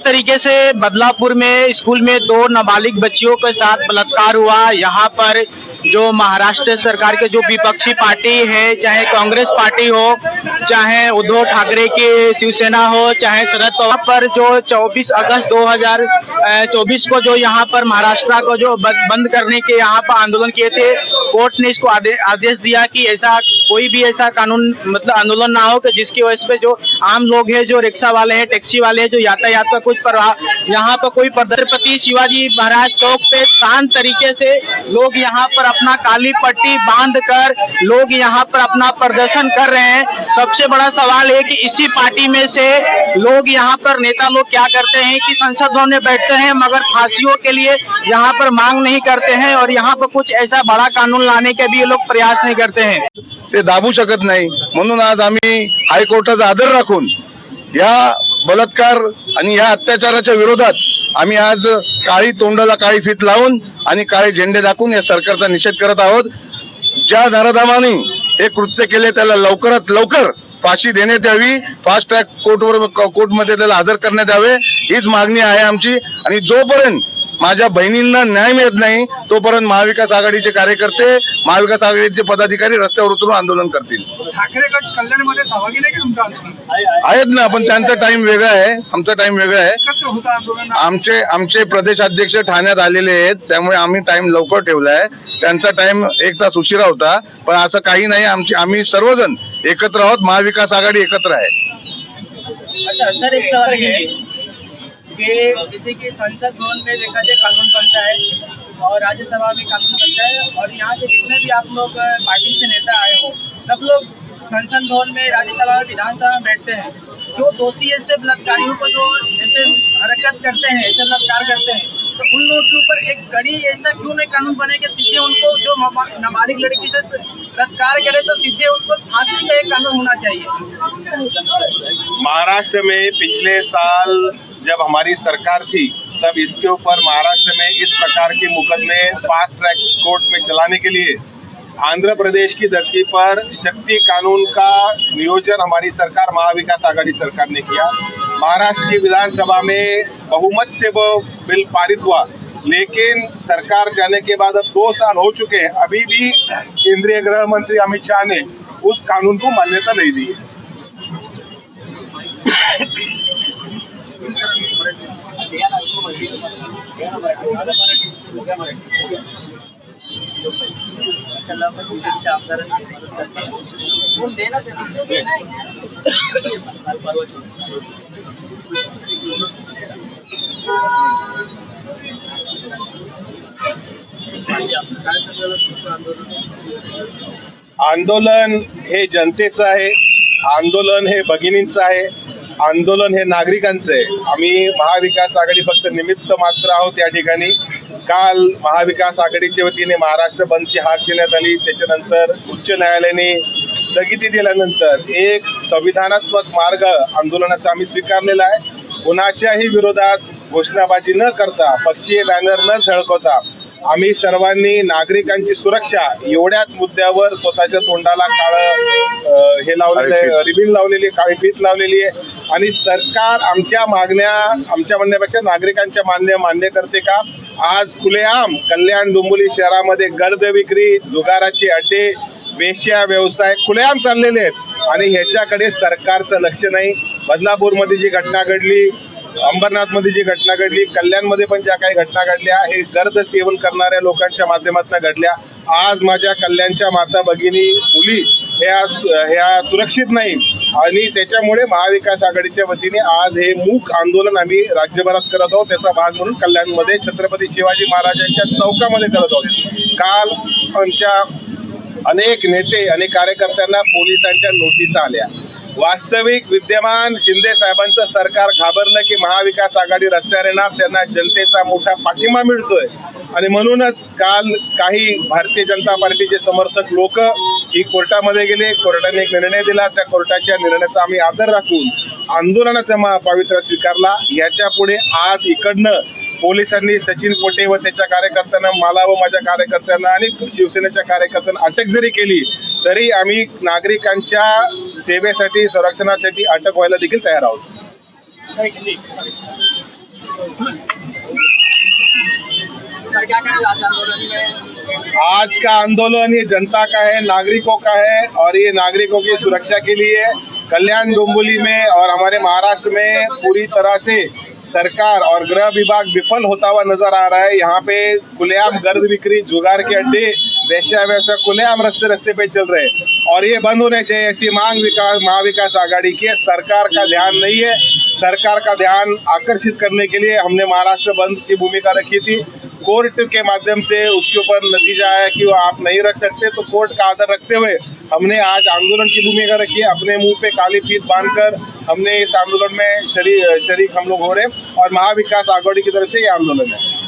तरीके से बदलापुर में स्कूल में 2 नाबालिग बच्चियों के साथ बलात्कार हुआ। यहाँ पर जो महाराष्ट्र सरकार के जो विपक्षी पार्टी है, चाहे कांग्रेस पार्टी हो, चाहे उद्धव ठाकरे की शिवसेना हो, चाहे शरद पवार पर जो 24 अगस्त 2024 को जो यहाँ पर महाराष्ट्र को जो बंद करने के यहाँ पर आंदोलन किए थे, कोर्ट ने इसको आदेश दिया कि ऐसा कोई भी ऐसा कानून मतलब आंदोलन ना हो कि जिसकी वजह से जो आम लोग हैं, जो रिक्शा वाले हैं, टैक्सी वाले हैं, जो यातायात का कुछ प्रभाव यहाँ पर कोई छत्रपति शिवाजी महाराज चौक पे शांत तरीके से लोग यहाँ पर अपना काली पट्टी बांध कर लोग यहाँ पर अपना प्रदर्शन कर रहे हैं। सबसे बड़ा सवाल है कि इसी पार्टी में से लोग यहाँ पर नेता लोग क्या करते हैं कि संसद भवन में बैठते हैं मगर फांसियों के लिए यहाँ पर मांग नहीं करते हैं और यहाँ पर कुछ ऐसा बड़ा कानून लाने के भी ये लोग प्रयास नहीं करते हैं। ते दाबू शकत नाही, म्हणून आज आम्ही हायकोर्टाचा आदर राखून या बलात्कार आणि या अत्याचाराच्या विरोधात आम्ही आज काळी तोंडाला काळी फीत लावून आणि काळे झेंडे दाखवून या सरकारचा निषेध करत आहोत। ज्या नराधमाने हे कृत्य केले त्याला लवकरात लवकर फाशी देण्यात यावी, फास्ट ट्रॅक कोर्टमध्ये त्याला हजर करण्यात यावे, हीच मागणी आहे आमची। आणि जोपर्यंत माझ्या बहिणींना न्याय मिळत नाही तोपर्यंत महाविकास आघाडीचे कार्यकर्ते, महाविकास आघाडीचे पदाधिकारी रस्त्यावर उतरून आंदोलन करतील। ठाकरे गट कल्याणमध्ये सहभागी नाही का तुमचं आंदोलन? आहेत ना, पण त्यांचा टाइम वेगळा आहे, आमचा टाइम वेगळा आहे। कसं होतं आंदोलन? आमचे प्रदेश अध्यक्ष ठाण्यात आलेले आहेत, त्यामुळे आम्ही टाइम लवकर ठेवलाय। त्यांचा टाइम 1 तास उशिरा होता, पण असं काही नाही। आम्ही सर्वजण एकत्र आहोत, महाविकास आघाडी एकत्र आहे। अच्छा सर, एक सवाल है कि जैसे कि संसद भवन में देखा जाए कानून बनता है और राज्यसभा में कानून बनता है और यहाँ के जितने भी आप लोग पार्टी से नेता आए हो सब लोग संसद भवन में, राज्यसभा में, विधानसभा में बैठते हैं। जो दोषी ऐसे बलात्कारियों को जो ऐसे हरकत करते हैं, ऐसे बलात्कार करते हैं, तो उन लोगों के ऊपर एक कड़ी ऐसा क्यों नहीं कानून बने कि सीधे उनको जो नाबालिग लड़की से बलात्कार करे तो सीधे उनको फांसी का एक कानून होना चाहिए। महाराष्ट्र में पिछले साल जब हमारी सरकार थी तब इसके ऊपर महाराष्ट्र में इस प्रकार के मुकदमे फास्ट ट्रैक कोर्ट में चलाने के लिए आंध्र प्रदेश की धरती पर शक्ति कानून का नियोजन हमारी सरकार, महाविकास आघाड़ी सरकार ने किया। महाराष्ट्र की विधानसभा में बहुमत से वो बिल पारित हुआ, लेकिन सरकार जाने के बाद अब 2 साल हो चुके हैं, अभी भी केंद्रीय गृह मंत्री अमित शाह ने उस कानून को मान्यता नहीं दी है। आंदोलन हे जनतेचं आहे, आंदोलन हे भगिनींचं आहे, आंदोलन हे नागरिकांचं आहे। आम्ही महाविकास आघाडी फक्त निमित्त मात्र आहोत या ठिकाणी। काल महाविकास आघाडीच्या वतीने महाराष्ट्र बंदची हाक देण्यात आली, त्याच्यानंतर उच्च न्यायालयाने स्थगिती दिल्यानंतर एक संविधानात्मक मार्ग आंदोलनाचा आम्ही स्वीकारलेला आहे। कुणाच्याही विरोधात घोषणाबाजी न करता, पक्षीय बॅनर न झळकवता आम्ही सर्वांनी नागरिकांची सुरक्षा एवढ्याच मुद्द्यावर स्वतःच्या तोंडाला काळं हे लावलेलं रिबीन लावलेली, काळी फीत लावलेली आहे। आणि सरकार आमच्या मागण्या, आमच्या म्हणण्यापेक्षा नागरिकांच्या मान्य करते का? आज खुलेआम कल्याण डोंबिवली शहरामध्ये गर्द विक्री, जुगाराची अड्डे, वेश्या व्यवसाय खुलेआम चाललेले आहेत आणि ह्याच्याकडे सरकारचं लक्ष नाही। बदलापूरमध्ये जी घटना घडली, अंबरनाथमध्ये जी घटना घडली, कल्याणमध्ये पण ज्या काही घटना घडल्या हे गर्द सेवन करणाऱ्या लोकांच्या माध्यमातून घडल्या। आज माझ्या कल्याणच्या माता भगिनी, मुली ह्या सुरक्षित नाही आणि त्याच्यामुळे महाविकास आघाडीच्या वतीने आज हे मूक आंदोलन आम्ही राज्यभरात करत आहोत। त्याचा भाग म्हणून कल्याणमध्ये छत्रपती शिवाजी महाराजांच्या चौकामध्ये करत आहोत। काल आमच्या अनेक नेते आणि कार्यकर्त्यांना पोलिसांच्या नोटीस आल्या। वास्तविक विद्यमान शिंदे साहेबांचं सरकार घाबरलं की महाविकास आघाडी रस्त्यावर येणार, त्यांना जनतेचा मोठा पाठिंबा मिळतोय आणि म्हणूनच काल काही भारतीय जनता पार्टीचे समर्थक लोक ही कोर्टामध्ये गेले। कोर्टाने एक निर्णय दिला, त्या कोर्टाच्या निर्णयाचा आम्ही आदर राखून आंदोलनाचा पवित्रा स्वीकारला। याच्या पुढे आज इकडनं पोलिसांनी सचिन पोटे व त्याच्या कार्यकर्त्यांना, मला व माझ्या कार्यकर्त्यांना आणि शिवसेनेच्या कार्यकर्त्यांना अटक जरी केली तरी आम्ही नागरिकांच्या सेवेसाठी, संरक्षणासाठी अटक व्हायला देखील तयार आहोत। सर क्या कहेंगे आज आंदोलन में? आज का आंदोलन ये जनता का है, नागरिकों का है, और ये नागरिकों की सुरक्षा के लिए कल्याण डोंबिवली में और हमारे महाराष्ट्र में पूरी तरह से सरकार और गृह विभाग विफल होता हुआ नजर आ रहा है। यहाँ पे खुलेआम गर्द बिक्री, जुगार के अड्डे, वैश्या वैसा खुलेआम रस्ते पे चल रहे हैं और ये बंद होने चाहिए, ऐसी मांग महाविकास आघाड़ी की है। सरकार का ध्यान नहीं है। सरकार का ध्यान आकर्षित करने के लिए हमने महाराष्ट्र बंद की भूमिका रखी थी। कोर्ट के माध्यम से उसके ऊपर नतीजा आया कि वो आप नहीं रख सकते, तो कोर्ट का आदर रखते हुए हमने आज आंदोलन की भूमिका रखी है। अपने मुंह पे काली फीत बांधकर हमने इस आंदोलन में शरीक हम लोग हो रहे हैं और महाविकास आघाड़ी की तरफ से ये आंदोलन है।